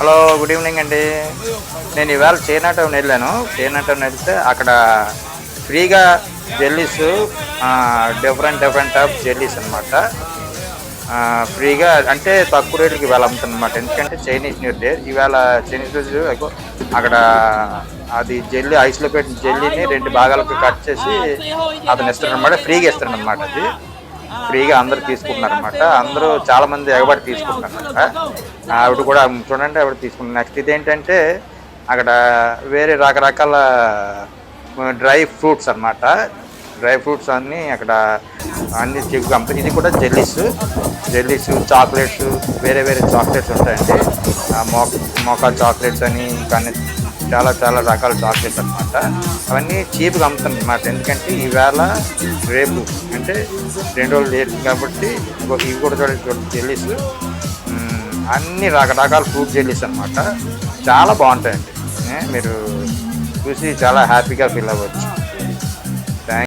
Hello, good evening అండి. నేను ఇవాళ చైనా టౌన్ వెళ్ళాను. చైనా టౌన్ వెళ్తే అక్కడ ఫ్రీగా జెల్లీస్, డిఫరెంట్ టైప్ జెల్లీస్ అనమాట. ఫ్రీగా అంటే తక్కువ రేట్లకి ఇవాళ అమ్ముతుందన్నమాట. ఎందుకంటే చైనీస్ న్యూ డే ఇవాళ. చైనీస్ రోజు అక్కడ అది జెల్లీ, ఐస్లో పెట్టిన జెల్లీని 2 భాగాలకు కట్ చేసి అతను ఇస్తాడనమాట. ఫ్రీగా ఇస్తాడనమాట. అది ఫ్రీగా అందరూ తీసుకుంటున్నారనమాట. అందరూ చాలామంది ఎగబడి తీసుకుంటున్నారనమాట. ఆవిడ కూడా చూడండి, ఆవిడ తీసుకుంటున్నారు. నెక్స్ట్ ఇదేంటంటే అక్కడ వేరే రకరకాల డ్రై ఫ్రూట్స్ అనమాట. డ్రై ఫ్రూట్స్ అన్నీ అక్కడ అన్ని కంపెనీ. ఇది కూడా జెల్లీస్, చాక్లెట్స్, వేరే చాక్లెట్స్ ఉంటాయండి. మోకా చాక్లెట్స్ అని, కానీ చాలా రకాల చాక్లెట్స్ అనమాట. అవన్నీ చీప్గా అమ్ముతుంది అనమాట. ఎందుకంటే ఈవేళ రేపు అంటే 2 రోజులు లేట్ కాబట్టి ఇవి కూడా చూడండి జెల్లీస్. అన్ని రకరకాల ఫ్రూట్ జెల్లీస్ అనమాట. చాలా బాగుంటాయండి. మీరు చూసి చాలా హ్యాపీగా ఫీల్ అవ్వచ్చు.